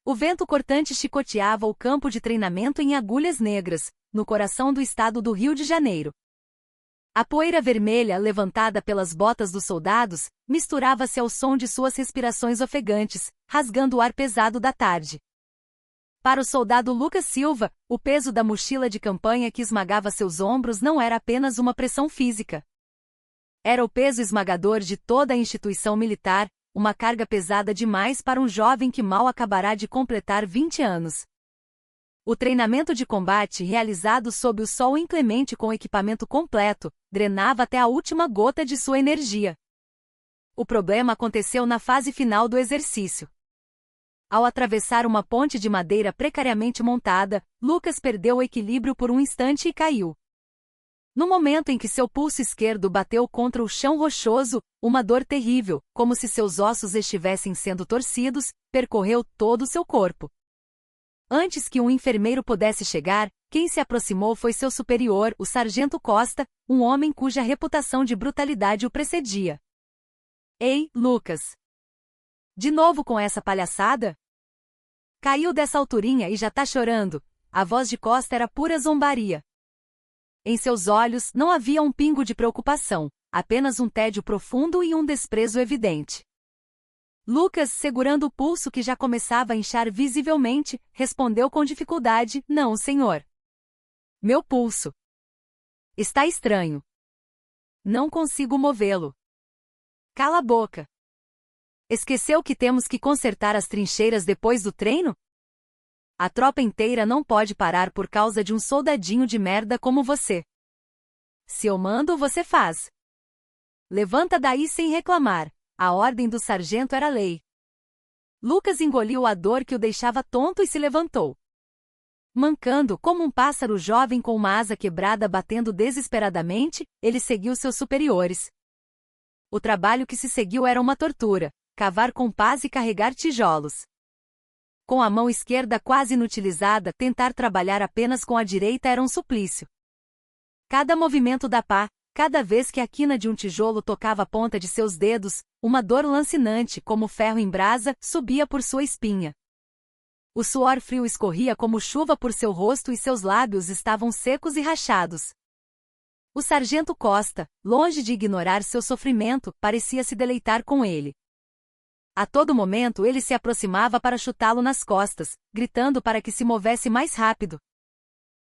O vento cortante chicoteava o campo de treinamento em agulhas negras, no coração do estado do Rio de Janeiro. A poeira vermelha levantada pelas botas dos soldados misturava-se ao som de suas respirações ofegantes, rasgando o ar pesado da tarde. Para o soldado Lucas Silva, o peso da mochila de campanha que esmagava seus ombros não era apenas uma pressão física. Era o peso esmagador de toda a instituição militar, uma carga pesada demais para um jovem que mal acabará de completar 20 anos. O treinamento de combate realizado sob o sol inclemente com equipamento completo, drenava até a última gota de sua energia. O problema aconteceu na fase final do exercício. Ao atravessar uma ponte de madeira precariamente montada, Lucas perdeu o equilíbrio por um instante e caiu. No momento em que seu pulso esquerdo bateu contra o chão rochoso, uma dor terrível, como se seus ossos estivessem sendo torcidos, percorreu todo o seu corpo. Antes que um enfermeiro pudesse chegar, quem se aproximou foi seu superior, o sargento Costa, um homem cuja reputação de brutalidade o precedia. Ei, Lucas! De novo com essa palhaçada? Caiu dessa alturinha e já tá chorando. A voz de Costa era pura zombaria. Em seus olhos não havia um pingo de preocupação, apenas um tédio profundo e um desprezo evidente. Lucas, segurando o pulso que já começava a inchar visivelmente, respondeu com dificuldade: "Não, senhor. Meu pulso está estranho. Não consigo movê-lo." "Cala a boca. Esqueceu que temos que consertar as trincheiras depois do treino? A tropa inteira não pode parar por causa de um soldadinho de merda como você. Se eu mando, você faz. Levanta daí sem reclamar." A ordem do sargento era lei. Lucas engoliu a dor que o deixava tonto e se levantou. Mancando como um pássaro jovem com uma asa quebrada batendo desesperadamente, ele seguiu seus superiores. O trabalho que se seguiu era uma tortura: cavar com pás e carregar tijolos. Com a mão esquerda quase inutilizada, tentar trabalhar apenas com a direita era um suplício. Cada movimento da pá, cada vez que a quina de um tijolo tocava a ponta de seus dedos, uma dor lancinante como ferro em brasa subia por sua espinha. O suor frio escorria como chuva por seu rosto e seus lábios estavam secos e rachados. O sargento Costa, longe de ignorar seu sofrimento, parecia se deleitar com ele. A todo momento ele se aproximava para chutá-lo nas costas, gritando para que se movesse mais rápido.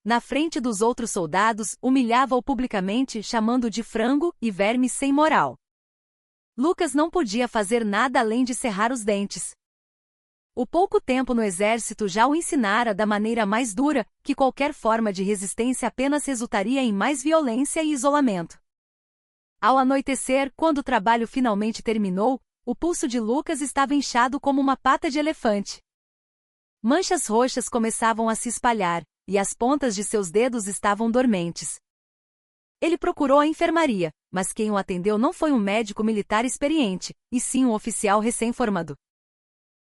Na frente dos outros soldados, humilhava-o publicamente, chamando de frango e verme sem moral. Lucas não podia fazer nada além de cerrar os dentes. O pouco tempo no exército já o ensinara da maneira mais dura, que qualquer forma de resistência apenas resultaria em mais violência e isolamento. Ao anoitecer, quando o trabalho finalmente terminou, o pulso de Lucas estava inchado como uma pata de elefante. Manchas roxas começavam a se espalhar, e as pontas de seus dedos estavam dormentes. Ele procurou a enfermaria, mas quem o atendeu não foi um médico militar experiente, e sim um oficial recém-formado.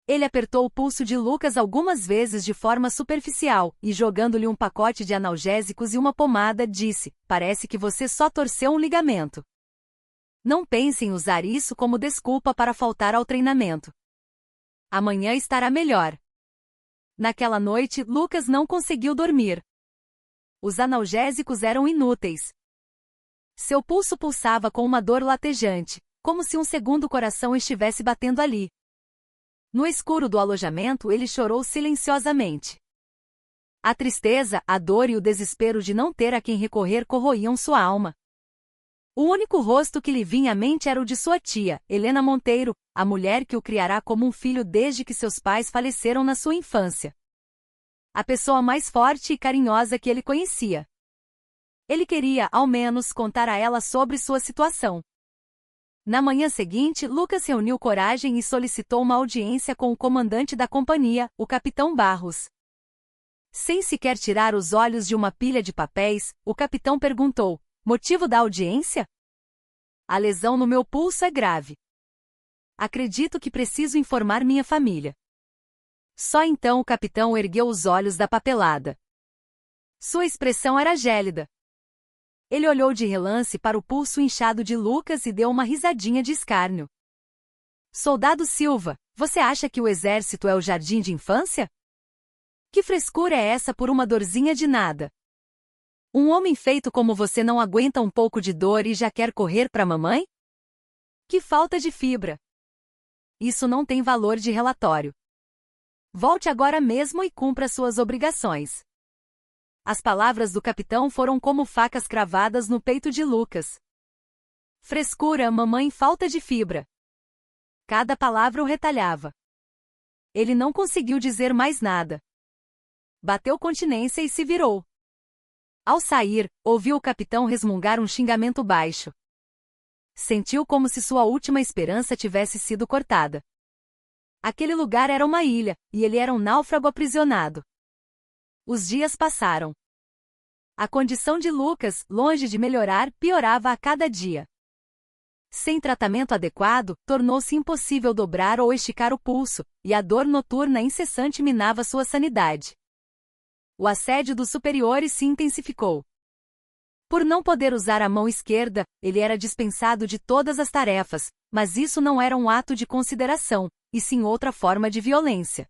Ele apertou o pulso de Lucas algumas vezes de forma superficial, e jogando-lhe um pacote de analgésicos e uma pomada, disse: "Parece que você só torceu um ligamento. Não pense em usar isso como desculpa para faltar ao treinamento. Amanhã estará melhor." Naquela noite, Lucas não conseguiu dormir. Os analgésicos eram inúteis. Seu pulso pulsava com uma dor latejante, como se um segundo coração estivesse batendo ali. No escuro do alojamento, ele chorou silenciosamente. A tristeza, a dor e o desespero de não ter a quem recorrer corroíam sua alma. O único rosto que lhe vinha à mente era o de sua tia, Helena Monteiro, a mulher que o criará como um filho desde que seus pais faleceram na sua infância. A pessoa mais forte e carinhosa que ele conhecia. Ele queria, ao menos, contar a ela sobre sua situação. Na manhã seguinte, Lucas reuniu coragem e solicitou uma audiência com o comandante da companhia, o capitão Barros. Sem sequer tirar os olhos de uma pilha de papéis, o capitão perguntou: "Motivo da audiência?" "A lesão no meu pulso é grave. Acredito que preciso informar minha família." Só então o capitão ergueu os olhos da papelada. Sua expressão era gélida. Ele olhou de relance para o pulso inchado de Lucas e deu uma risadinha de escárnio. "Soldado Silva, Você acha que o exército é o jardim de infância? Que frescura é essa por uma dorzinha de nada? Um homem feito como você não aguenta um pouco de dor e já quer correr pra mamãe? Que falta de fibra! Isso não tem valor de relatório. Volte agora mesmo e cumpra suas obrigações. As palavras do capitão foram como facas cravadas no peito de Lucas. Frescura, mamãe, falta de fibra. Cada palavra o retalhava. Ele não conseguiu dizer mais nada. Bateu continência e se virou. Ao sair, ouviu o capitão resmungar um xingamento baixo. Sentiu como se sua última esperança tivesse sido cortada. Aquele lugar era uma ilha, e ele era um náufrago aprisionado. Os dias passaram. A condição de Lucas, longe de melhorar, piorava a cada dia. Sem tratamento adequado, tornou-se impossível dobrar ou esticar o pulso, e a dor noturna incessante minava sua sanidade. O assédio dos superiores se intensificou. Por não poder usar a mão esquerda, ele era dispensado de todas as tarefas, mas isso não era um ato de consideração, e sim outra forma de violência.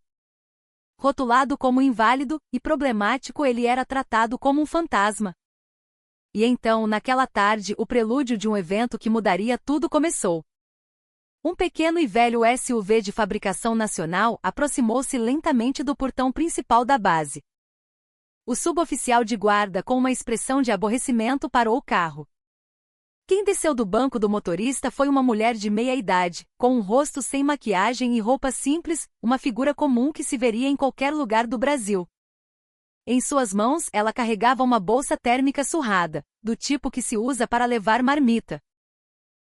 Rotulado como inválido e problemático, ele era tratado como um fantasma. E então, naquela tarde, o prelúdio de um evento que mudaria tudo começou. Um pequeno e velho SUV de fabricação nacional aproximou-se lentamente do portão principal da base. O suboficial de guarda, com uma expressão de aborrecimento, parou o carro. Quem desceu do banco do motorista foi uma mulher de meia-idade, com um rosto sem maquiagem e roupas simples, uma figura comum que se veria em qualquer lugar do Brasil. Em suas mãos, ela carregava uma bolsa térmica surrada, do tipo que se usa para levar marmita.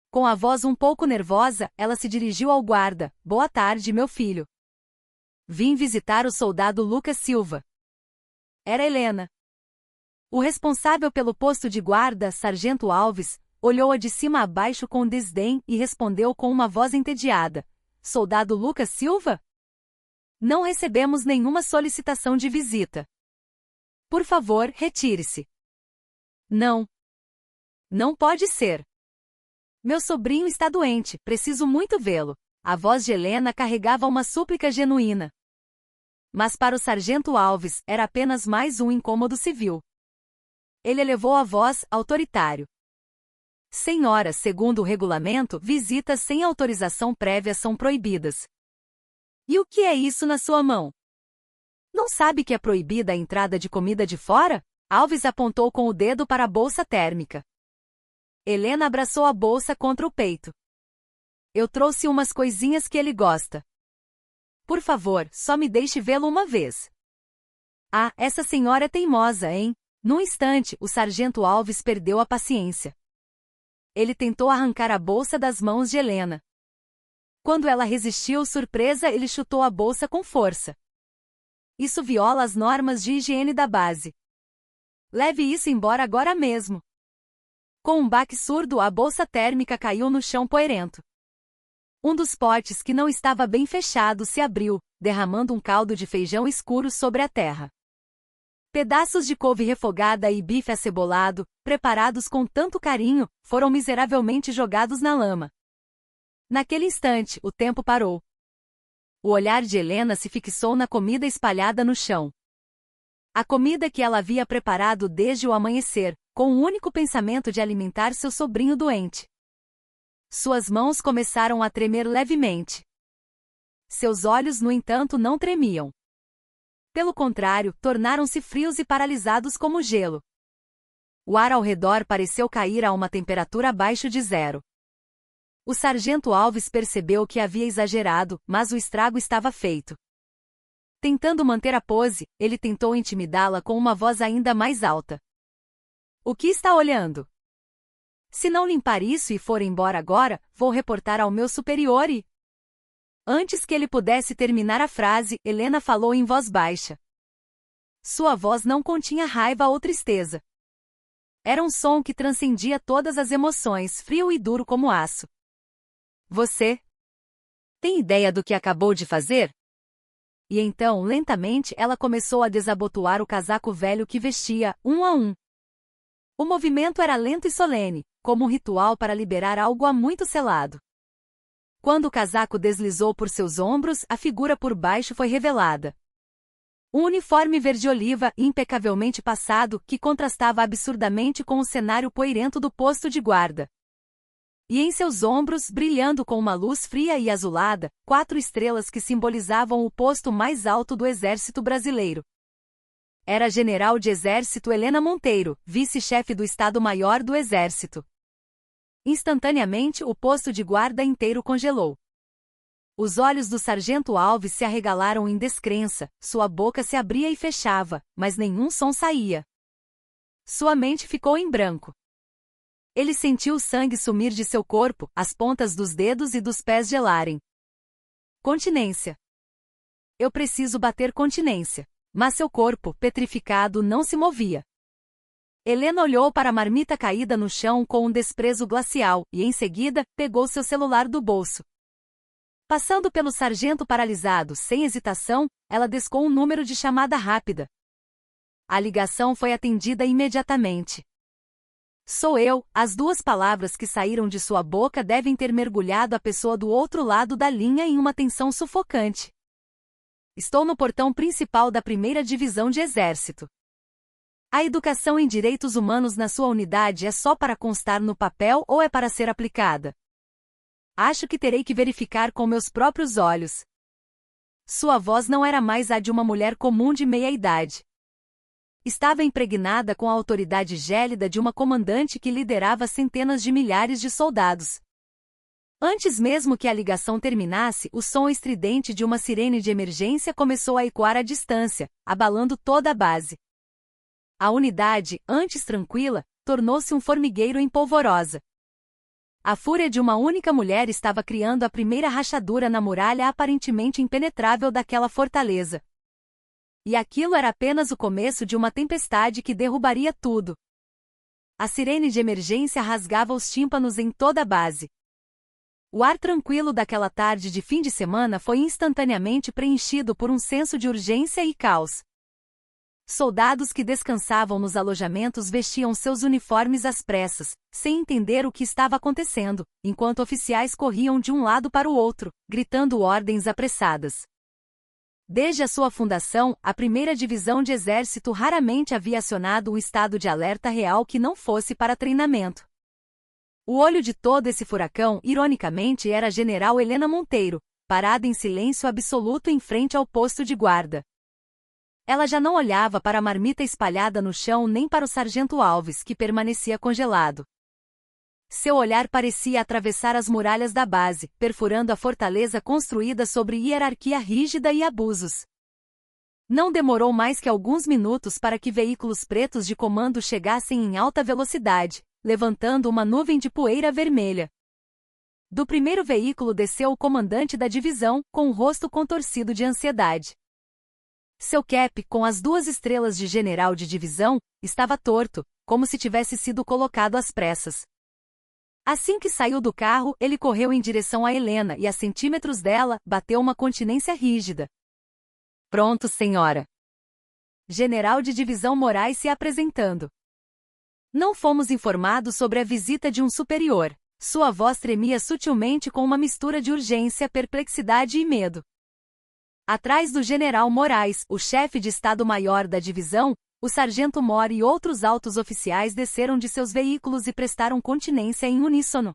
Com a voz um pouco nervosa, ela se dirigiu ao guarda. Boa tarde, meu filho. Vim visitar o soldado Lucas Silva. Era Helena. O responsável pelo posto de guarda, Sargento Alves, olhou-a de cima a baixo com desdém e respondeu com uma voz entediada. Soldado Lucas Silva? Não recebemos nenhuma solicitação de visita. Por favor, retire-se. Não. Não pode ser. Meu sobrinho está doente, preciso muito vê-lo. A voz de Helena carregava uma súplica genuína. Mas para o Sargento Alves, era apenas mais um incômodo civil. Ele elevou a voz, autoritário. Senhora, segundo o regulamento, visitas sem autorização prévia são proibidas. E o que é isso na sua mão? Não sabe que é proibida a entrada de comida de fora? Alves apontou com o dedo para a bolsa térmica. Helena abraçou a bolsa contra o peito. Eu trouxe umas coisinhas que ele gosta. Por favor, só me deixe vê-lo uma vez. Ah, essa senhora é teimosa, hein? Num instante, o Sargento Alves perdeu a paciência. Ele tentou arrancar a bolsa das mãos de Helena. Quando ela resistiu surpresa, ele chutou a bolsa com força. Isso viola as normas de higiene da base. Leve isso embora agora mesmo. Com um baque surdo, a bolsa térmica caiu no chão poeirento. Um dos potes que não estava bem fechado se abriu, derramando um caldo de feijão escuro sobre a terra. Pedaços de couve refogada e bife acebolado, preparados com tanto carinho, foram miseravelmente jogados na lama. Naquele instante, o tempo parou. O olhar de Helena se fixou na comida espalhada no chão. A comida que ela havia preparado desde o amanhecer, com o único pensamento de alimentar seu sobrinho doente. Suas mãos começaram a tremer levemente. Seus olhos, no entanto, não tremiam. Pelo contrário, tornaram-se frios e paralisados como gelo. O ar ao redor pareceu cair a uma temperatura abaixo de zero. O Sargento Alves percebeu que havia exagerado, mas o estrago estava feito. Tentando manter a pose, ele tentou intimidá-la com uma voz ainda mais alta. O que está olhando? Se não limpar isso e for embora agora, vou reportar ao meu superior e... Antes que ele pudesse terminar a frase, Helena falou em voz baixa. Sua voz não continha raiva ou tristeza. Era um som que transcendia todas as emoções, frio e duro como aço. Você tem ideia do que acabou de fazer? E então, lentamente, ela começou a desabotoar o casaco velho que vestia, um a um. O movimento era lento e solene, como um ritual para liberar algo há muito selado. Quando o casaco deslizou por seus ombros, a figura por baixo foi revelada. Um uniforme verde-oliva impecavelmente passado que contrastava absurdamente com o cenário poeirento do posto de guarda. E em seus ombros, brilhando com uma luz fria e azulada, 4 estrelas que simbolizavam o posto mais alto do exército brasileiro. Era a general de exército Helena Monteiro, vice-chefe do Estado-Maior do Exército. Instantaneamente, o posto de guarda inteiro congelou. Os olhos do sargento Alves se arregalaram em descrença, sua boca se abria e fechava, mas nenhum som saía. Sua mente ficou em branco. Ele sentiu o sangue sumir de seu corpo, as pontas dos dedos e dos pés gelarem. Continência. Eu preciso bater continência. Mas seu corpo, petrificado, não se movia. Helena olhou para a marmita caída no chão com um desprezo glacial, e em seguida, pegou seu celular do bolso. Passando pelo sargento paralisado, sem hesitação, ela descou um número de chamada rápida. A ligação foi atendida imediatamente. Sou eu, as 2 palavras que saíram de sua boca devem ter mergulhado a pessoa do outro lado da linha em uma tensão sufocante. Estou no portão principal da 1ª Divisão de Exército. A educação em direitos humanos na sua unidade é só para constar no papel ou é para ser aplicada? Acho que terei que verificar com meus próprios olhos. Sua voz não era mais a de uma mulher comum de meia-idade. Estava impregnada com a autoridade gélida de uma comandante que liderava centenas de milhares de soldados. Antes mesmo que a ligação terminasse, o som estridente de uma sirene de emergência começou a ecoar à distância, abalando toda a base. A unidade, antes tranquila, tornou-se um formigueiro em polvorosa. A fúria de uma única mulher estava criando a primeira rachadura na muralha aparentemente impenetrável daquela fortaleza. E aquilo era apenas o começo de uma tempestade que derrubaria tudo. A sirene de emergência rasgava os tímpanos em toda a base. O ar tranquilo daquela tarde de fim de semana foi instantaneamente preenchido por um senso de urgência e caos. Soldados que descansavam nos alojamentos vestiam seus uniformes às pressas, sem entender o que estava acontecendo, enquanto oficiais corriam de um lado para o outro, gritando ordens apressadas. Desde a sua fundação, a 1ª Divisão de Exército raramente havia acionado um estado de alerta real que não fosse para treinamento. O olho de todo esse furacão, ironicamente, era a general Helena Monteiro, parada em silêncio absoluto em frente ao posto de guarda. Ela já não olhava para a marmita espalhada no chão nem para o sargento Alves, que permanecia congelado. Seu olhar parecia atravessar as muralhas da base, perfurando a fortaleza construída sobre hierarquia rígida e abusos. Não demorou mais que alguns minutos para que veículos pretos de comando chegassem em alta velocidade, levantando uma nuvem de poeira vermelha. Do primeiro veículo desceu o comandante da divisão, com o rosto contorcido de ansiedade. Seu cap, com as 2 estrelas de general de divisão, estava torto, como se tivesse sido colocado às pressas. Assim que saiu do carro, ele correu em direção a Helena e, a centímetros dela, bateu uma continência rígida. Pronto, senhora. General de divisão Moraes se apresentando. Não fomos informados sobre a visita de um superior. Sua voz tremia sutilmente com uma mistura de urgência, perplexidade e medo. Atrás do general Moraes, o chefe de Estado-Maior da divisão, o sargento Mori e outros altos oficiais desceram de seus veículos e prestaram continência em uníssono.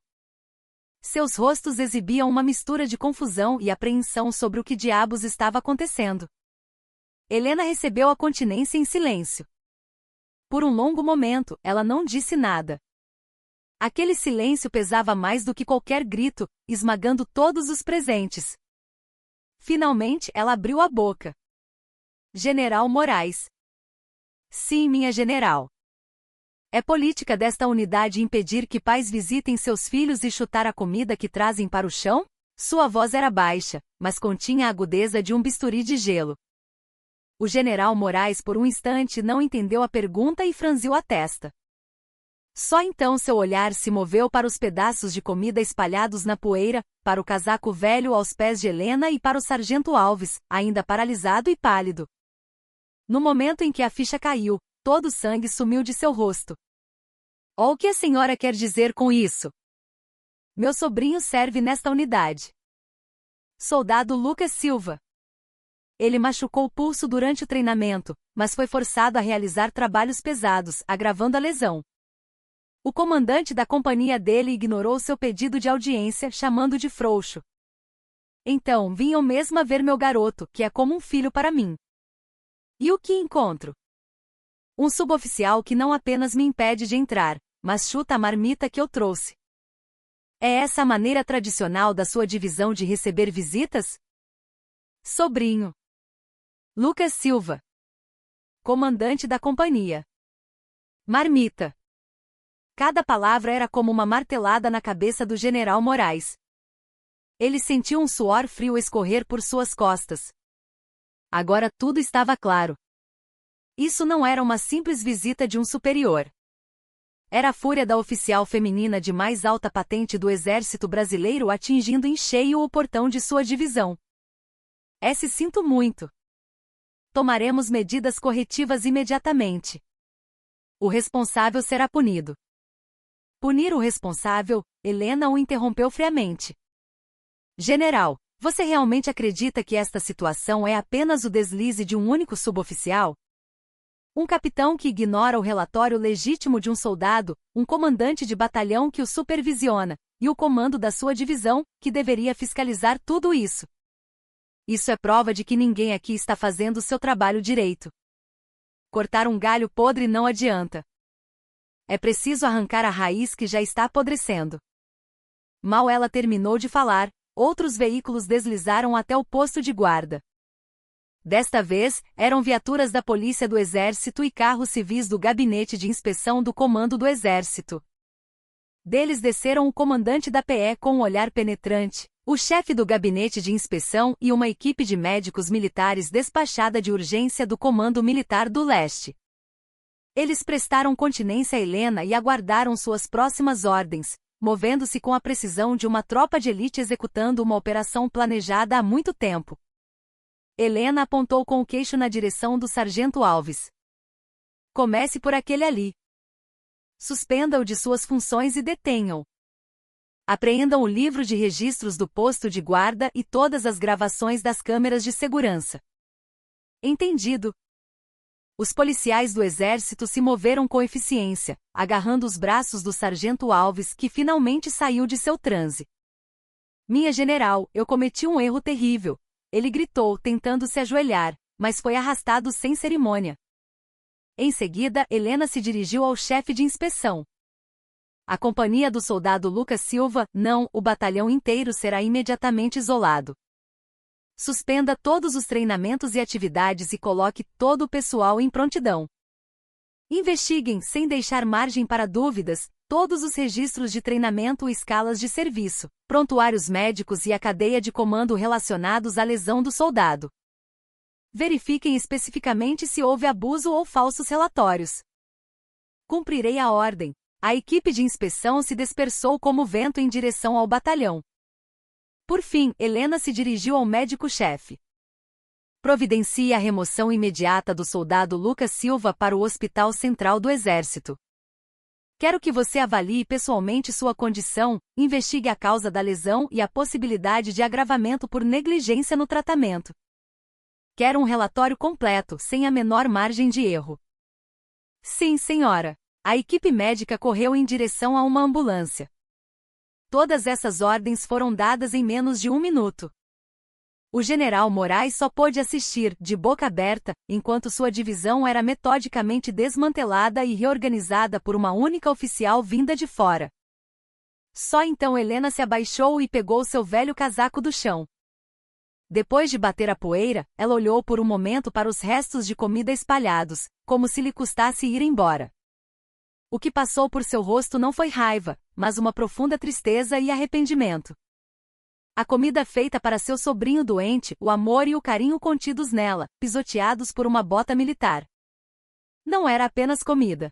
Seus rostos exibiam uma mistura de confusão e apreensão sobre o que diabos estava acontecendo. Helena recebeu a continência em silêncio. Por um longo momento, ela não disse nada. Aquele silêncio pesava mais do que qualquer grito, esmagando todos os presentes. Finalmente, ela abriu a boca. General Moraes. Sim, minha general. É política desta unidade impedir que pais visitem seus filhos e chutar a comida que trazem para o chão? Sua voz era baixa, mas continha a agudeza de um bisturi de gelo. O general Moraes por um instante não entendeu a pergunta e franziu a testa. Só então seu olhar se moveu para os pedaços de comida espalhados na poeira, para o casaco velho aos pés de Helena e para o sargento Alves, ainda paralisado e pálido. No momento em que a ficha caiu, todo o sangue sumiu de seu rosto. O que a senhora quer dizer com isso? Meu sobrinho serve nesta unidade. Soldado Lucas Silva. Ele machucou o pulso durante o treinamento, mas foi forçado a realizar trabalhos pesados, agravando a lesão. O comandante da companhia dele ignorou seu pedido de audiência, chamando de frouxo. Então, vinham mesmo a ver meu garoto, que é como um filho para mim. E o que encontro? Um suboficial que não apenas me impede de entrar, mas chuta a marmita que eu trouxe. É essa a maneira tradicional da sua divisão de receber visitas? Sobrinho. Lucas Silva. Comandante da companhia. Marmita. Cada palavra era como uma martelada na cabeça do general Moraes. Ele sentiu um suor frio escorrer por suas costas. Agora tudo estava claro. Isso não era uma simples visita de um superior. Era a fúria da oficial feminina de mais alta patente do Exército Brasileiro atingindo em cheio o portão de sua divisão. Sinto muito. Tomaremos medidas corretivas imediatamente. O responsável será punido. Punir o responsável, Helena o interrompeu friamente. General, você realmente acredita que esta situação é apenas o deslize de um único suboficial? Um capitão que ignora o relatório legítimo de um soldado, um comandante de batalhão que o supervisiona, e o comando da sua divisão, que deveria fiscalizar tudo isso. Isso é prova de que ninguém aqui está fazendo o seu trabalho direito. Cortar um galho podre não adianta. É preciso arrancar a raiz que já está apodrecendo. Mal ela terminou de falar, outros veículos deslizaram até o posto de guarda. Desta vez, eram viaturas da Polícia do Exército e carros civis do Gabinete de Inspeção do Comando do Exército. Deles desceram o comandante da PE com um olhar penetrante, o chefe do Gabinete de Inspeção e uma equipe de médicos militares despachada de urgência do Comando Militar do Leste. Eles prestaram continência a Helena e aguardaram suas próximas ordens, movendo-se com a precisão de uma tropa de elite executando uma operação planejada há muito tempo. Helena apontou com o queixo na direção do sargento Alves. Comece por aquele ali. Suspenda-o de suas funções e detenham. Apreendam o livro de registros do posto de guarda e todas as gravações das câmeras de segurança. Entendido. Os policiais do exército se moveram com eficiência, agarrando os braços do sargento Alves, que finalmente saiu de seu transe. Minha general, eu cometi um erro terrível. Ele gritou, tentando se ajoelhar, mas foi arrastado sem cerimônia. Em seguida, Helena se dirigiu ao chefe de inspeção. A companhia do soldado Lucas Silva, não, o batalhão inteiro será imediatamente isolado. Suspenda todos os treinamentos e atividades e coloque todo o pessoal em prontidão. Investiguem, sem deixar margem para dúvidas, todos os registros de treinamento e escalas de serviço, prontuários médicos e a cadeia de comando relacionados à lesão do soldado. Verifiquem especificamente se houve abuso ou falsos relatórios. Cumprirei a ordem. A equipe de inspeção se dispersou como vento em direção ao batalhão. Por fim, Helena se dirigiu ao médico-chefe. Providencie a remoção imediata do soldado Lucas Silva para o Hospital Central do Exército. Quero que você avalie pessoalmente sua condição, investigue a causa da lesão e a possibilidade de agravamento por negligência no tratamento. Quero um relatório completo, sem a menor margem de erro. Sim, senhora. A equipe médica correu em direção a uma ambulância. Todas essas ordens foram dadas em menos de 1 minuto. O general Moraes só pôde assistir, de boca aberta, enquanto sua divisão era metodicamente desmantelada e reorganizada por uma única oficial vinda de fora. Só então Helena se abaixou e pegou seu velho casaco do chão. Depois de bater a poeira, ela olhou por um momento para os restos de comida espalhados, como se lhe custasse ir embora. O que passou por seu rosto não foi raiva, mas uma profunda tristeza e arrependimento. A comida feita para seu sobrinho doente, o amor e o carinho contidos nela, pisoteados por uma bota militar. Não era apenas comida.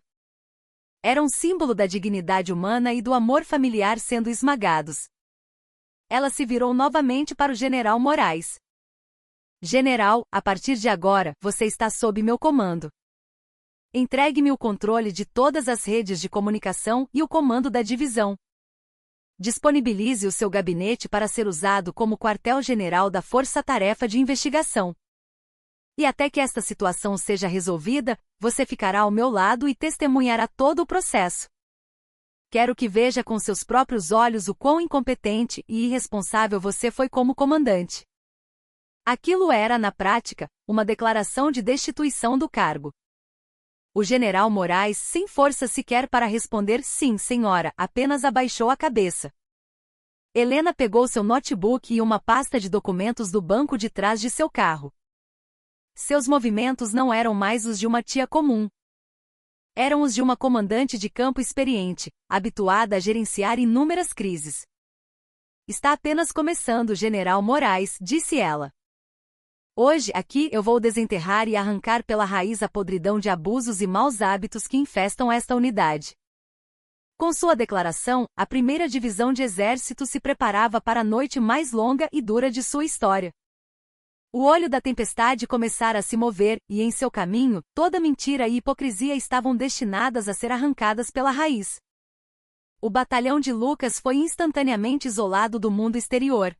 Era um símbolo da dignidade humana e do amor familiar sendo esmagados. Ela se virou novamente para o general Moraes. General, a partir de agora, você está sob meu comando. Entregue-me o controle de todas as redes de comunicação e o comando da divisão. Disponibilize o seu gabinete para ser usado como quartel-general da Força-Tarefa de Investigação. E até que esta situação seja resolvida, você ficará ao meu lado e testemunhará todo o processo. Quero que veja com seus próprios olhos o quão incompetente e irresponsável você foi como comandante. Aquilo era, na prática, uma declaração de destituição do cargo. O general Moraes, sem força sequer para responder sim, senhora, apenas abaixou a cabeça. Helena pegou seu notebook e uma pasta de documentos do banco de trás de seu carro. Seus movimentos não eram mais os de uma tia comum. Eram os de uma comandante de campo experiente, habituada a gerenciar inúmeras crises. Está apenas começando, general Moraes, disse ela. Hoje, aqui, eu vou desenterrar e arrancar pela raiz a podridão de abusos e maus hábitos que infestam esta unidade. Com sua declaração, a 1ª Divisão de Exército se preparava para a noite mais longa e dura de sua história. O olho da tempestade começara a se mover, e em seu caminho, toda mentira e hipocrisia estavam destinadas a ser arrancadas pela raiz. O batalhão de Lucas foi instantaneamente isolado do mundo exterior.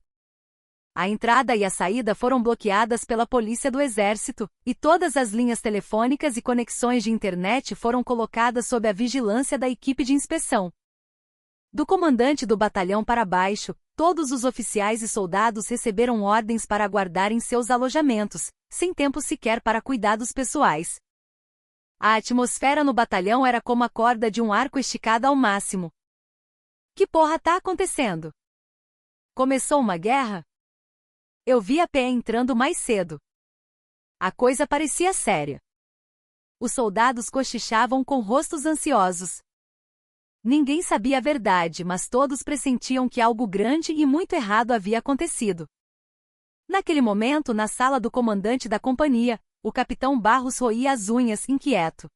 A entrada e a saída foram bloqueadas pela polícia do Exército, e todas as linhas telefônicas e conexões de internet foram colocadas sob a vigilância da equipe de inspeção. Do comandante do batalhão para baixo, todos os oficiais e soldados receberam ordens para aguardar em seus alojamentos, sem tempo sequer para cuidados pessoais. A atmosfera no batalhão era como a corda de um arco esticada ao máximo. Que porra tá acontecendo? Começou uma guerra? Eu vi a PE entrando mais cedo. A coisa parecia séria. Os soldados cochichavam com rostos ansiosos. Ninguém sabia a verdade, mas todos pressentiam que algo grande e muito errado havia acontecido. Naquele momento, na sala do comandante da companhia, o capitão Barros roía as unhas, inquieto.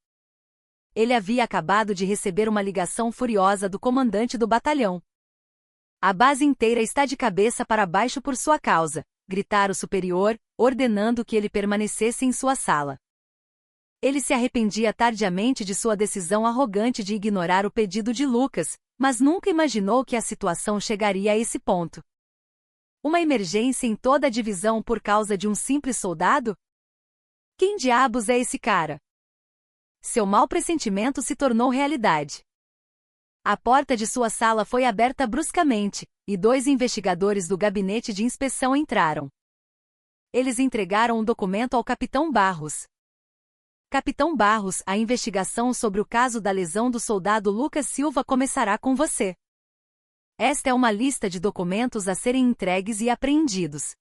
Ele havia acabado de receber uma ligação furiosa do comandante do batalhão. A base inteira está de cabeça para baixo por sua causa, gritara o superior, ordenando que ele permanecesse em sua sala. Ele se arrependia tardiamente de sua decisão arrogante de ignorar o pedido de Lucas, mas nunca imaginou que a situação chegaria a esse ponto. Uma emergência em toda a divisão por causa de um simples soldado? Quem diabos é esse cara? Seu mau pressentimento se tornou realidade. A porta de sua sala foi aberta bruscamente, e 2 investigadores do gabinete de inspeção entraram. Eles entregaram um documento ao capitão Barros. Capitão Barros, a investigação sobre o caso da lesão do soldado Lucas Silva começará com você. Esta é uma lista de documentos a serem entregues e apreendidos.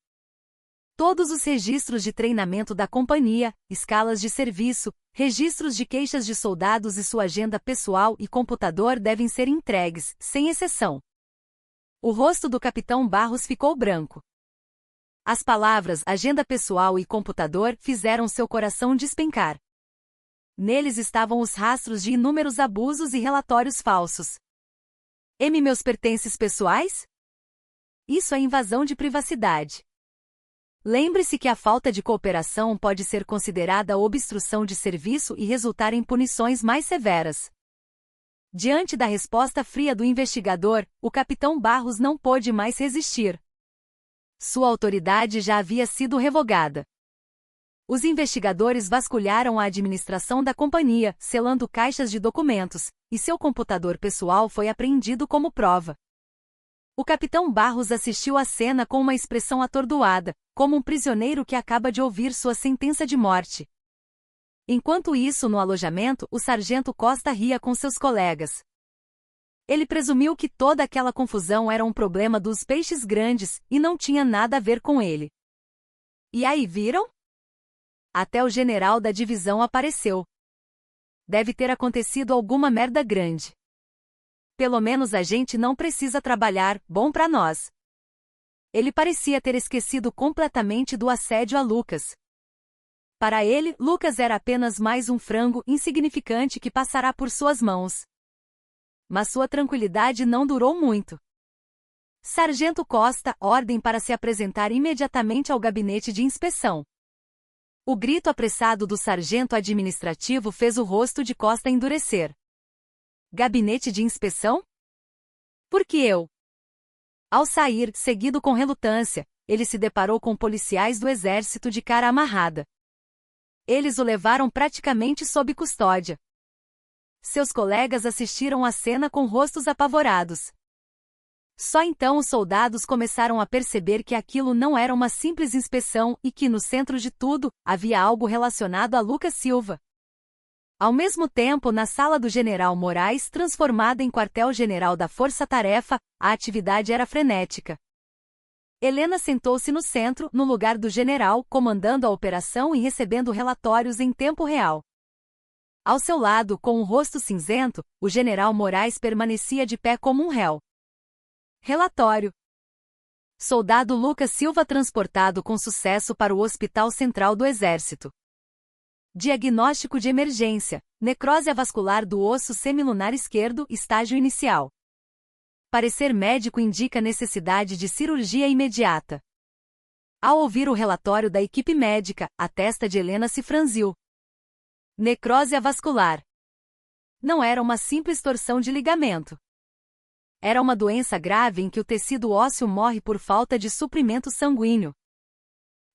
Todos os registros de treinamento da companhia, escalas de serviço, registros de queixas de soldados e sua agenda pessoal e computador devem ser entregues, sem exceção. O rosto do capitão Barros ficou branco. As palavras agenda pessoal e computador fizeram seu coração despencar. Neles estavam os rastros de inúmeros abusos e relatórios falsos. Meus pertences pessoais? Isso é invasão de privacidade. Lembre-se que a falta de cooperação pode ser considerada obstrução de serviço e resultar em punições mais severas. Diante da resposta fria do investigador, o capitão Barros não pôde mais resistir. Sua autoridade já havia sido revogada. Os investigadores vasculharam a administração da companhia, selando caixas de documentos, e seu computador pessoal foi apreendido como prova. O capitão Barros assistiu à cena com uma expressão atordoada, como um prisioneiro que acaba de ouvir sua sentença de morte. Enquanto isso, no alojamento, o sargento Costa ria com seus colegas. Ele presumiu que toda aquela confusão era um problema dos peixes grandes, e não tinha nada a ver com ele. E aí, viram? Até o general da divisão apareceu. Deve ter acontecido alguma merda grande. Pelo menos a gente não precisa trabalhar, bom pra nós. Ele parecia ter esquecido completamente do assédio a Lucas. Para ele, Lucas era apenas mais um frango insignificante que passará por suas mãos. Mas sua tranquilidade não durou muito. Sargento Costa, ordem para se apresentar imediatamente ao gabinete de inspeção. O grito apressado do sargento administrativo fez o rosto de Costa endurecer. Gabinete de inspeção? Por que eu? Ao sair, seguido com relutância, ele se deparou com policiais do exército de cara amarrada. Eles o levaram praticamente sob custódia. Seus colegas assistiram à cena com rostos apavorados. Só então os soldados começaram a perceber que aquilo não era uma simples inspeção e que, no centro de tudo, havia algo relacionado a Lucas Silva. Ao mesmo tempo, na sala do general Moraes, transformada em quartel-general da Força Tarefa, a atividade era frenética. Helena sentou-se no centro, no lugar do general, comandando a operação e recebendo relatórios em tempo real. Ao seu lado, com o rosto cinzento, o general Moraes permanecia de pé como um réu. Relatório. Soldado Lucas Silva transportado com sucesso para o Hospital Central do Exército. Diagnóstico de emergência: necrose avascular do osso semilunar esquerdo, estágio inicial. Parecer médico indica necessidade de cirurgia imediata. Ao ouvir o relatório da equipe médica, a testa de Helena se franziu. Necrose avascular. Não era uma simples torção de ligamento. Era uma doença grave em que o tecido ósseo morre por falta de suprimento sanguíneo.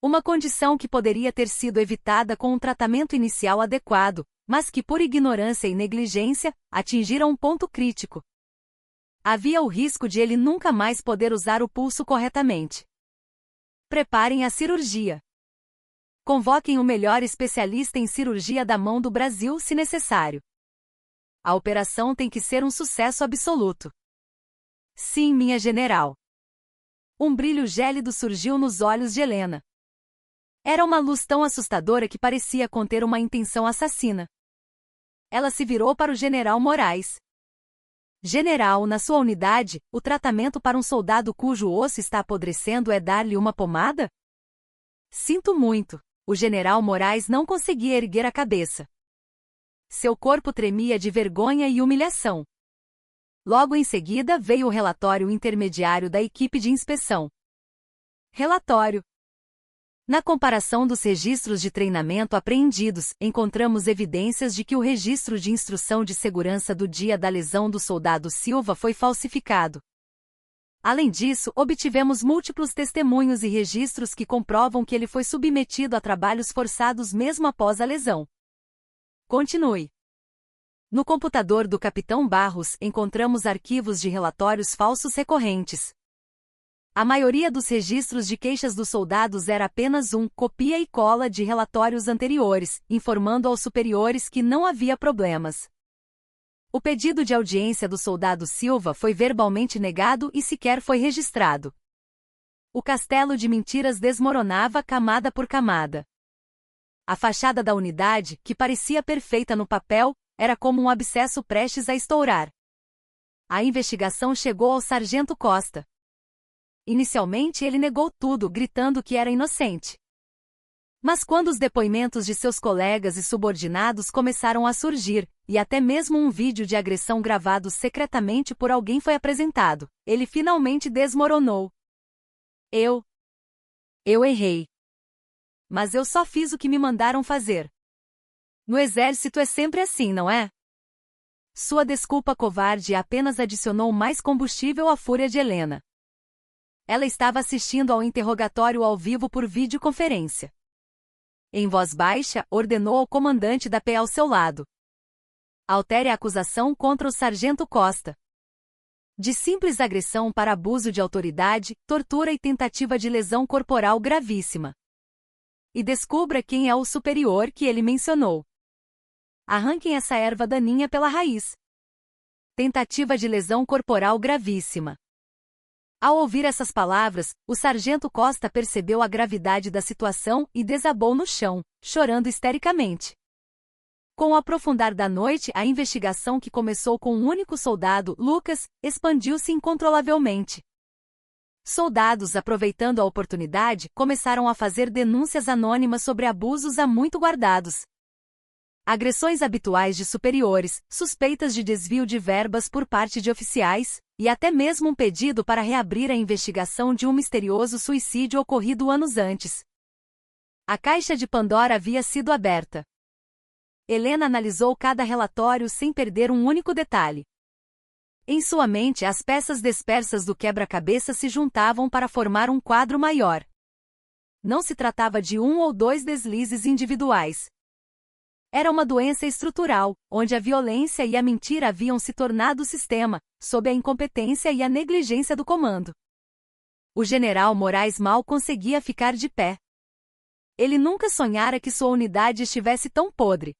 Uma condição que poderia ter sido evitada com um tratamento inicial adequado, mas que por ignorância e negligência, atingiram um ponto crítico. Havia o risco de ele nunca mais poder usar o pulso corretamente. Preparem a cirurgia. Convoquem o melhor especialista em cirurgia da mão do Brasil se necessário. A operação tem que ser um sucesso absoluto. Sim, minha general. Um brilho gélido surgiu nos olhos de Helena. Era uma luz tão assustadora que parecia conter uma intenção assassina. Ela se virou para o general Moraes. General, na sua unidade, o tratamento para um soldado cujo osso está apodrecendo é dar-lhe uma pomada? Sinto muito. O general Moraes não conseguia erguer a cabeça. Seu corpo tremia de vergonha e humilhação. Logo em seguida veio o relatório intermediário da equipe de inspeção. Relatório. Na comparação dos registros de treinamento apreendidos, encontramos evidências de que o registro de instrução de segurança do dia da lesão do soldado Silva foi falsificado. Além disso, obtivemos múltiplos testemunhos e registros que comprovam que ele foi submetido a trabalhos forçados mesmo após a lesão. Continue. No computador do capitão Barros, encontramos arquivos de relatórios falsos recorrentes. A maioria dos registros de queixas dos soldados era apenas copia e cola de relatórios anteriores, informando aos superiores que não havia problemas. O pedido de audiência do soldado Silva foi verbalmente negado e sequer foi registrado. O castelo de mentiras desmoronava camada por camada. A fachada da unidade, que parecia perfeita no papel, era como um abscesso prestes a estourar. A investigação chegou ao sargento Costa. Inicialmente ele negou tudo, gritando que era inocente. Mas quando os depoimentos de seus colegas e subordinados começaram a surgir, e até mesmo um vídeo de agressão gravado secretamente por alguém foi apresentado, ele finalmente desmoronou. Eu errei. Mas eu só fiz o que me mandaram fazer. No exército é sempre assim, não é? Sua desculpa covarde apenas adicionou mais combustível à fúria de Helena. Ela estava assistindo ao interrogatório ao vivo por videoconferência. Em voz baixa, ordenou ao comandante da PE ao seu lado: altere a acusação contra o sargento Costa. De simples agressão para abuso de autoridade, tortura e tentativa de lesão corporal gravíssima. E descubra quem é o superior que ele mencionou. Arranquem essa erva daninha pela raiz. Tentativa de lesão corporal gravíssima. Ao ouvir essas palavras, o sargento Costa percebeu a gravidade da situação e desabou no chão, chorando histericamente. Com o aprofundar da noite, a investigação que começou com um único soldado, Lucas, expandiu-se incontrolavelmente. Soldados, aproveitando a oportunidade, começaram a fazer denúncias anônimas sobre abusos há muito guardados. Agressões habituais de superiores, suspeitas de desvio de verbas por parte de oficiais, e até mesmo um pedido para reabrir a investigação de um misterioso suicídio ocorrido anos antes. A caixa de Pandora havia sido aberta. Helena analisou cada relatório sem perder um único detalhe. Em sua mente, as peças dispersas do quebra-cabeça se juntavam para formar um quadro maior. Não se tratava de um ou dois deslizes individuais. Era uma doença estrutural, onde a violência e a mentira haviam se tornado o sistema, sob a incompetência e a negligência do comando. O general Moraes mal conseguia ficar de pé. Ele nunca sonhara que sua unidade estivesse tão podre.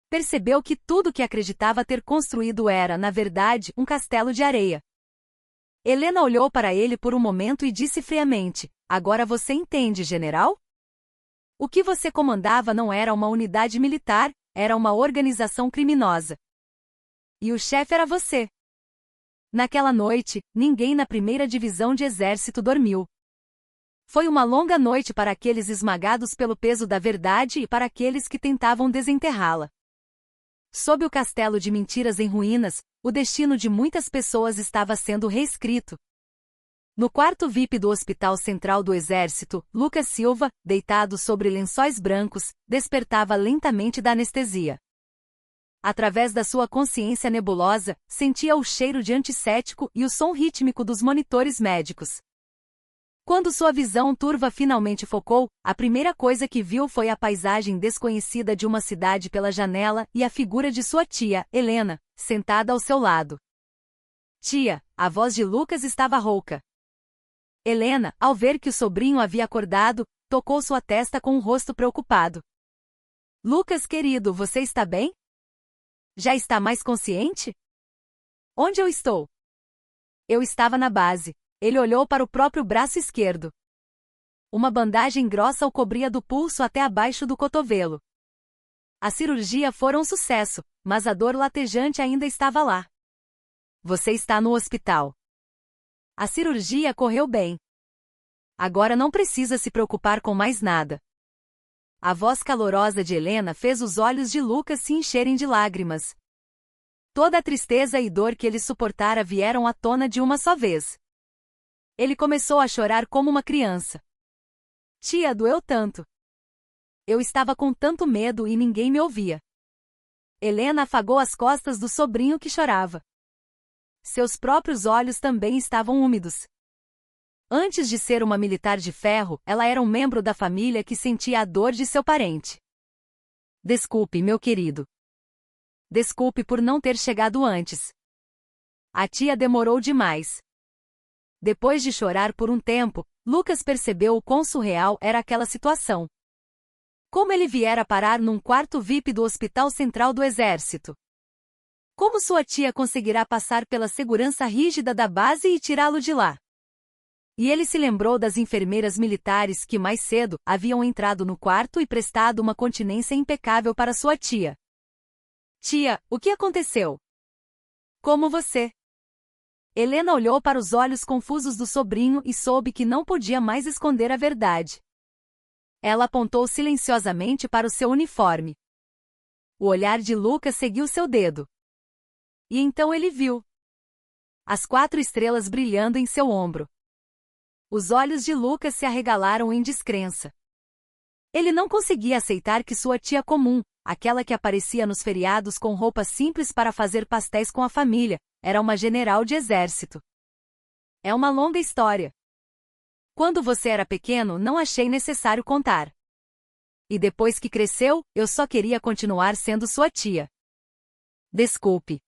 Percebeu que tudo que acreditava ter construído era, na verdade, um castelo de areia. Helena olhou para ele por um momento e disse friamente: "Agora você entende, general? O que você comandava não era uma unidade militar, era uma organização criminosa. E o chefe era você." Naquela noite, ninguém na primeira divisão de exército dormiu. Foi uma longa noite para aqueles esmagados pelo peso da verdade e para aqueles que tentavam desenterrá-la. Sob o castelo de mentiras em ruínas, o destino de muitas pessoas estava sendo reescrito. No quarto VIP do Hospital Central do Exército, Lucas Silva, deitado sobre lençóis brancos, despertava lentamente da anestesia. Através da sua consciência nebulosa, sentia o cheiro de antisséptico e o som rítmico dos monitores médicos. Quando sua visão turva finalmente focou, a primeira coisa que viu foi a paisagem desconhecida de uma cidade pela janela e a figura de sua tia, Helena, sentada ao seu lado. "Tia", a voz de Lucas estava rouca. Helena, ao ver que o sobrinho havia acordado, tocou sua testa com um rosto preocupado. "Lucas querido, você está bem? Já está mais consciente?" "Onde eu estou?" "Eu estava na base." Ele olhou para o próprio braço esquerdo. Uma bandagem grossa o cobria do pulso até abaixo do cotovelo. A cirurgia fora um sucesso, mas a dor latejante ainda estava lá. "Você está no hospital." "A cirurgia correu bem. Agora não precisa se preocupar com mais nada." A voz calorosa de Helena fez os olhos de Lucas se encherem de lágrimas. Toda a tristeza e dor que ele suportara vieram à tona de uma só vez. Ele começou a chorar como uma criança. "Tia, doeu tanto. Eu estava com tanto medo e ninguém me ouvia." Helena afagou as costas do sobrinho que chorava. Seus próprios olhos também estavam úmidos. Antes de ser uma militar de ferro, ela era um membro da família que sentia a dor de seu parente. "Desculpe, meu querido. Desculpe por não ter chegado antes. A tia demorou demais." Depois de chorar por um tempo, Lucas percebeu o quão surreal era aquela situação. Como ele viera parar num quarto VIP do Hospital Central do Exército? Como sua tia conseguirá passar pela segurança rígida da base e tirá-lo de lá? E ele se lembrou das enfermeiras militares que mais cedo haviam entrado no quarto e prestado uma continência impecável para sua tia. "Tia, o que aconteceu?" "Como você?" Helena olhou para os olhos confusos do sobrinho e soube que não podia mais esconder a verdade. Ela apontou silenciosamente para o seu uniforme. O olhar de Lucas seguiu seu dedo. E então ele viu as 4 estrelas brilhando em seu ombro. Os olhos de Lucas se arregalaram em descrença. Ele não conseguia aceitar que sua tia comum, aquela que aparecia nos feriados com roupas simples para fazer pastéis com a família, era uma general de exército. "É uma longa história. Quando você era pequeno, não achei necessário contar. E depois que cresceu, eu só queria continuar sendo sua tia. Desculpe.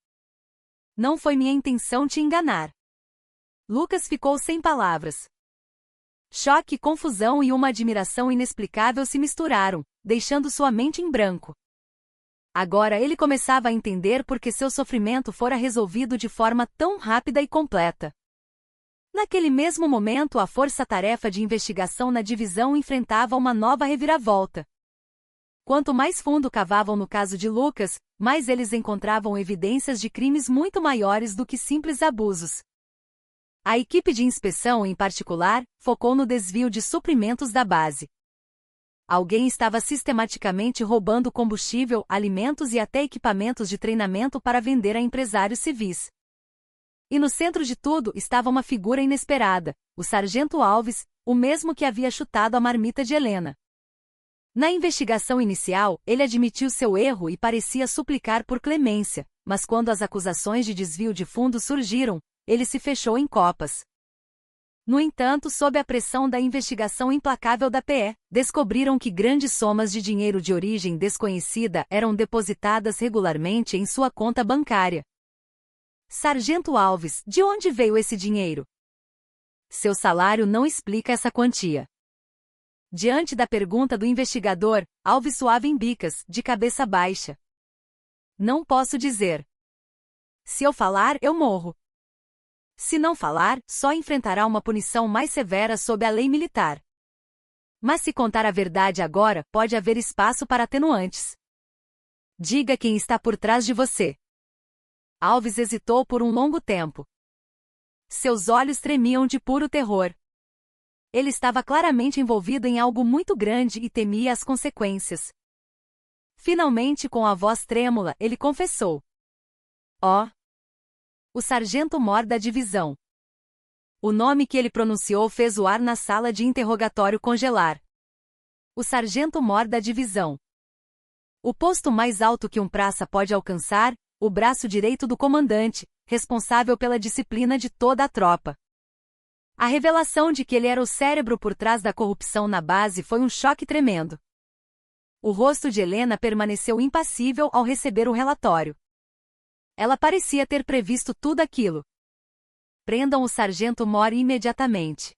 Não foi minha intenção te enganar." Lucas ficou sem palavras. Choque, confusão e uma admiração inexplicável se misturaram, deixando sua mente em branco. Agora ele começava a entender por que seu sofrimento fora resolvido de forma tão rápida e completa. Naquele mesmo momento, a força-tarefa de investigação na divisão enfrentava uma nova reviravolta. Quanto mais fundo cavavam no caso de Lucas, mais eles encontravam evidências de crimes muito maiores do que simples abusos. A equipe de inspeção, em particular, focou no desvio de suprimentos da base. Alguém estava sistematicamente roubando combustível, alimentos e até equipamentos de treinamento para vender a empresários civis. E no centro de tudo estava uma figura inesperada, o Sargento Alves, o mesmo que havia chutado a marmita de Helena. Na investigação inicial, ele admitiu seu erro e parecia suplicar por clemência, mas quando as acusações de desvio de fundos surgiram, ele se fechou em copas. No entanto, sob a pressão da investigação implacável da PE, descobriram que grandes somas de dinheiro de origem desconhecida eram depositadas regularmente em sua conta bancária. Sargento Alves, de onde veio esse dinheiro? Seu salário não explica essa quantia. Diante da pergunta do investigador, Alves suava em bicas, de cabeça baixa. Não posso dizer. Se eu falar, eu morro. Se não falar, só enfrentará uma punição mais severa sob a lei militar. Mas se contar a verdade agora, pode haver espaço para atenuantes. Diga quem está por trás de você. Alves hesitou por um longo tempo. Seus olhos tremiam de puro terror. Ele estava claramente envolvido em algo muito grande e temia as consequências. Finalmente, com a voz trêmula, ele confessou. O sargento-mor da divisão. O nome que ele pronunciou fez o ar na sala de interrogatório congelar. O sargento-mor da divisão. O posto mais alto que um praça pode alcançar, o braço direito do comandante, responsável pela disciplina de toda a tropa. A revelação de que ele era o cérebro por trás da corrupção na base foi um choque tremendo. O rosto de Helena permaneceu impassível ao receber o relatório. Ela parecia ter previsto tudo aquilo. Prendam o sargento-mor imediatamente.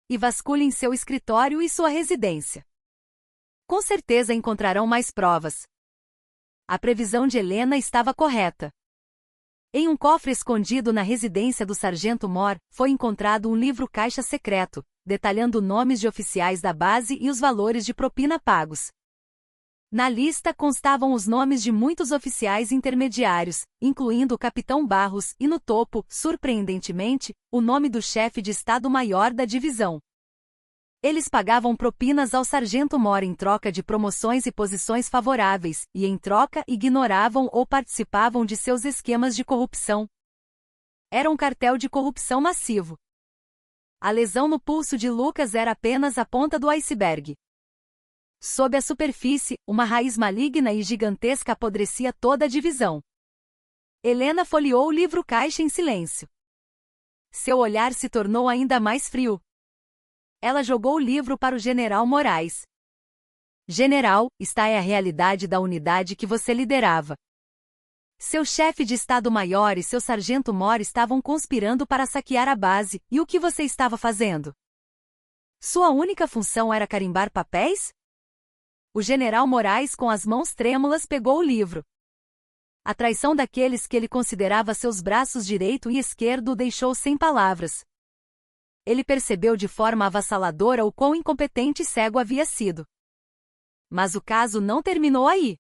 E vasculhem seu escritório e sua residência. Com certeza encontrarão mais provas. A previsão de Helena estava correta. Em um cofre escondido na residência do sargento-mor, foi encontrado um livro-caixa secreto, detalhando nomes de oficiais da base e os valores de propina pagos. Na lista constavam os nomes de muitos oficiais intermediários, incluindo o capitão Barros, e no topo, surpreendentemente, o nome do chefe de Estado-Maior da divisão. Eles pagavam propinas ao sargento-mor em troca de promoções e posições favoráveis, e em troca ignoravam ou participavam de seus esquemas de corrupção. Era um cartel de corrupção massivo. A lesão no pulso de Lucas era apenas a ponta do iceberg. Sob a superfície, uma raiz maligna e gigantesca apodrecia toda a divisão. Helena folheou o livro-caixa em silêncio. Seu olhar se tornou ainda mais frio. Ela jogou o livro para o general Moraes. General, esta é a realidade da unidade que você liderava. Seu chefe de Estado-Maior e seu sargento-mor estavam conspirando para saquear a base, e o que você estava fazendo? Sua única função era carimbar papéis? O general Moraes, com as mãos trêmulas, pegou o livro. A traição daqueles que ele considerava seus braços direito e esquerdo o deixou sem palavras. Ele percebeu de forma avassaladora o quão incompetente e cego havia sido. Mas o caso não terminou aí.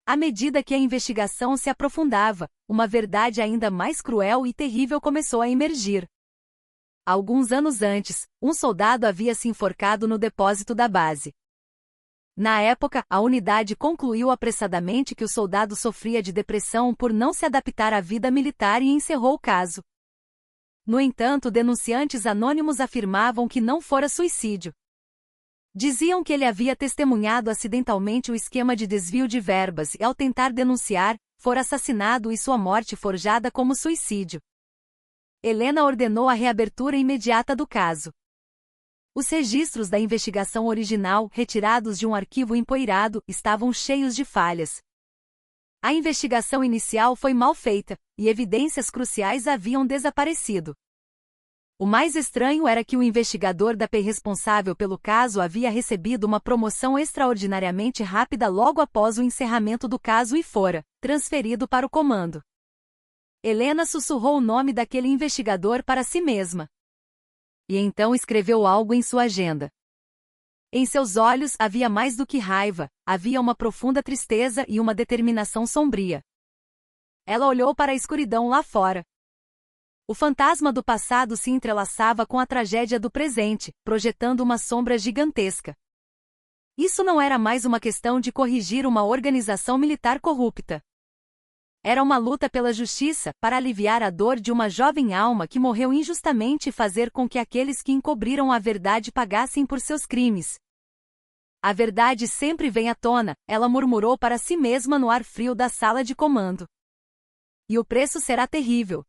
À medida que a investigação se aprofundava, uma verdade ainda mais cruel e terrível começou a emergir. Alguns anos antes, um soldado havia se enforcado no depósito da base. Na época, a unidade concluiu apressadamente que o soldado sofria de depressão por não se adaptar à vida militar e encerrou o caso. No entanto, denunciantes anônimos afirmavam que não fora suicídio. Diziam que ele havia testemunhado acidentalmente o esquema de desvio de verbas e, ao tentar denunciar, fora assassinado e sua morte forjada como suicídio. Helena ordenou a reabertura imediata do caso. Os registros da investigação original, retirados de um arquivo empoeirado, estavam cheios de falhas. A investigação inicial foi mal feita, e evidências cruciais haviam desaparecido. O mais estranho era que o investigador da PE responsável pelo caso havia recebido uma promoção extraordinariamente rápida logo após o encerramento do caso e fora transferido para o comando. Helena sussurrou o nome daquele investigador para si mesma. E então escreveu algo em sua agenda. Em seus olhos havia mais do que raiva, havia uma profunda tristeza e uma determinação sombria. Ela olhou para a escuridão lá fora. O fantasma do passado se entrelaçava com a tragédia do presente, projetando uma sombra gigantesca. Isso não era mais uma questão de corrigir uma organização militar corrupta. Era uma luta pela justiça, para aliviar a dor de uma jovem alma que morreu injustamente e fazer com que aqueles que encobriram a verdade pagassem por seus crimes. A verdade sempre vem à tona, ela murmurou para si mesma no ar frio da sala de comando. E o preço será terrível.